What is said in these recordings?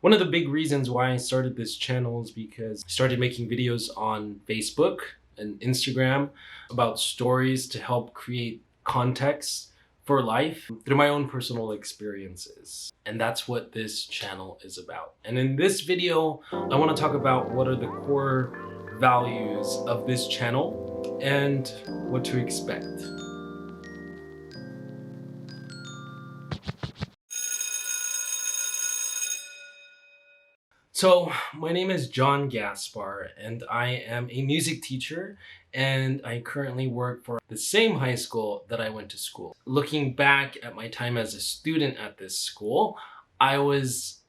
One of the big reasons why I started this channel is because I started making videos on Facebook and Instagram about stories to help create context for life through my own personal experiences. And that's what this channel is about. And in this video, I want to talk about what are the core values of this channel and what to expect. So, my name is John Gaspar, and I am a music teacher, and I currently work for the same high school that I went to school. Looking back at my time as a student at this school, I was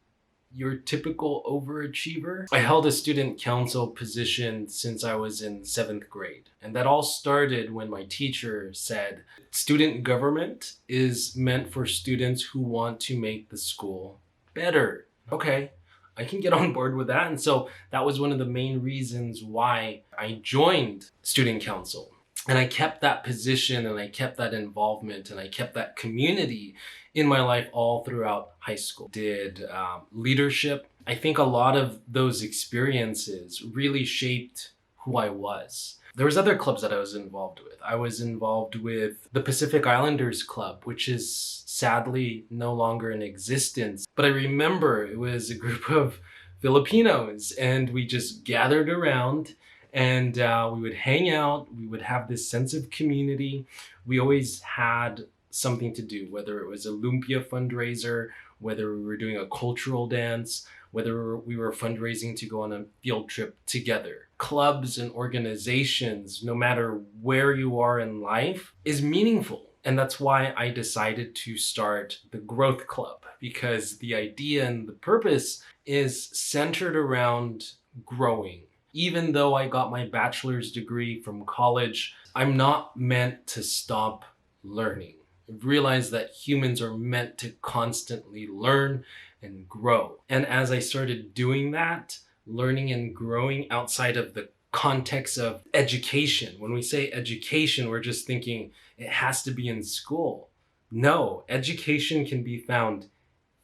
your typical overachiever. I held a student council position since I was in 7th grade, and that all started when my teacher said, student government is meant for students who want to make the school better. Okay, I can get on board with that. And so that was one of the main reasons why I joined student council. And I kept that position and I kept that involvement and I kept that community in my life all throughout high school. Did leadership. I think a lot of those experiences really shaped who I was. There was other clubs that I was involved with. I was involved with the Pacific Islanders Club, which is sadly no longer in existence. But I remember it was a group of Filipinos and we just gathered around and we would hang out. We would have this sense of community. We always had something to do, whether it was a lumpia fundraiser, whether we were doing a cultural dance, whether we were fundraising to go on a field trip together. Clubs and organizations, no matter where you are in life, is meaningful. And that's why I decided to start the Growth Club, because the idea and the purpose is centered around growing. Even though I got my bachelor's degree from college, I'm not meant to stop learning. I've realized that humans are meant to constantly learn and grow. And as I started doing that, learning and growing outside of the context of education, when we say education, we're just thinking it has to be in school. No, education can be found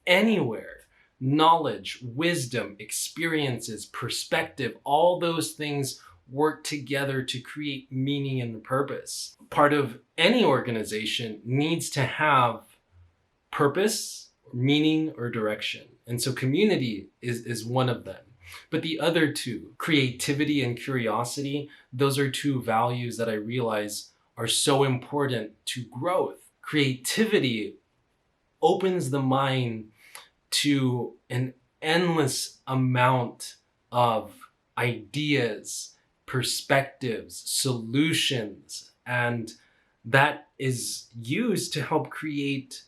anywhere. Knowledge, wisdom, experiences, perspective, all those things work together to create meaning and purpose. Part of any organization needs to have purpose, meaning, or direction. And so community is one of them. But the other two, creativity and curiosity, those are two values that I realize are so important to growth. Creativity opens the mind to an endless amount of ideas, perspectives, solutions, and that is used to help create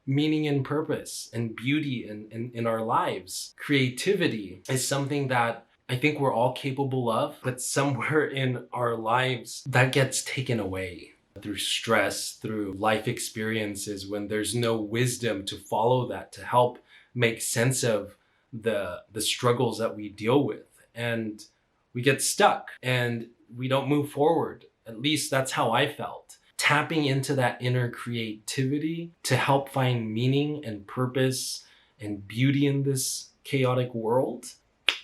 meaning and purpose and beauty in our lives. Creativity is something that I think we're all capable of, but somewhere in our lives that gets taken away through stress, through life experiences, when there's no wisdom to follow that, to help make sense of the struggles that we deal with. And we get stuck and we don't move forward. At least that's how I felt. Tapping into that inner creativity to help find meaning and purpose and beauty in this chaotic world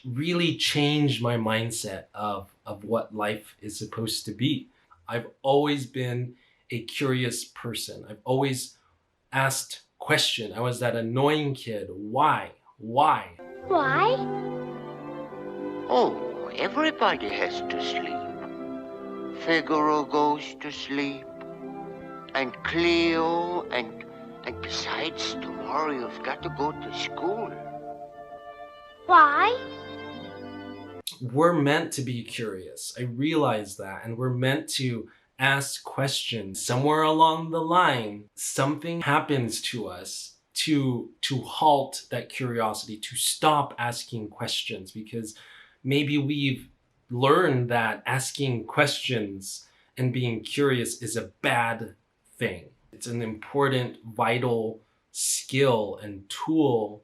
really changed my mindset of what life is supposed to be. I've always been a curious person. I've always asked questions. I was that annoying kid. Why? Why? Why? Oh, everybody has to sleep. Figaro goes to sleep. And Cleo, and besides, tomorrow you've got to go to school. Why? We're meant to be curious. I realize that. And we're meant to ask questions. Somewhere along the line, something happens to us to halt that curiosity, to stop asking questions, because maybe we've learned that asking questions and being curious is a bad thing. It's an important, vital skill and tool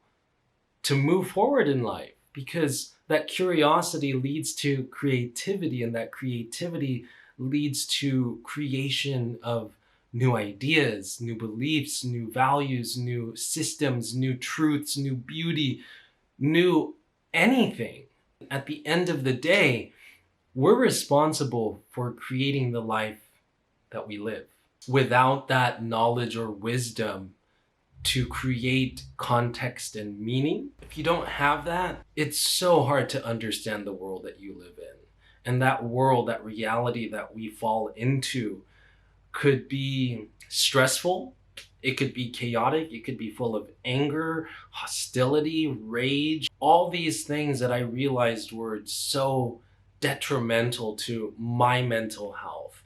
to move forward in life, because that curiosity leads to creativity, and that creativity leads to creation of new ideas, new beliefs, new values, new systems, new truths, new beauty, knew anything. At the end of the day, we're responsible for creating the life that we live. Without that knowledge or wisdom to create context and meaning, if you don't have that, it's so hard to understand the world that you live in. And that world, that reality that we fall into could be stressful, it could be chaotic, it could be full of anger, hostility, rage, all these things that I realized were so detrimental to my mental health.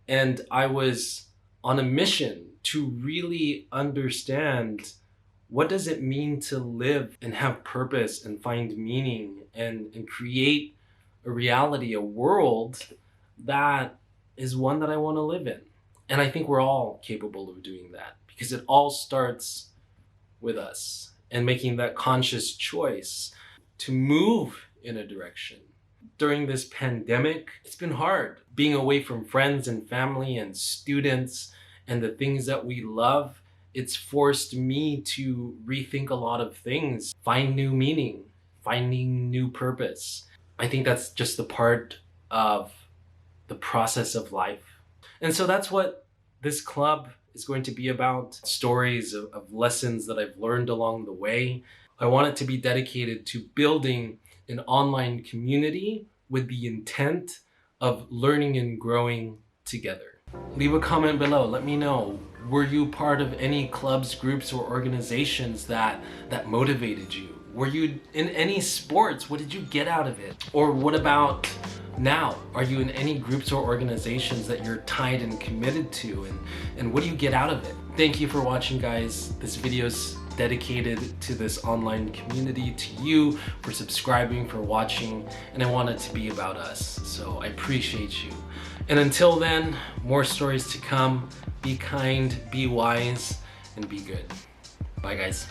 And I was on a mission to really understand, what does it mean to live and have purpose and find meaning and create a reality, a world that is one that I want to live in. And I think we're all capable of doing that, because it all starts with us and making that conscious choice to move in a direction. During this pandemic, it's been hard being away from friends and family and students and the things that we love. It's forced me to rethink a lot of things, find new meaning, finding new purpose. I think that's just the part of the process of life. And so that's what this club is going to be about. Stories of lessons that I've learned along the way. I want it to be dedicated to building an online community with the intent of learning and growing together. Leave a comment below. Let me know. Were you part of any clubs, groups, or organizations that motivated you? Were you in any sports? What did you get out of it? Or what about now? Are you in any groups or organizations that you're tied and committed to? And what do you get out of it? Thank you for watching, guys. This video's dedicated to this online community, to you, for subscribing, for watching, and I want it to be about us. So I appreciate you. And until then, more stories to come. Be kind, be wise, and be good. Bye, guys.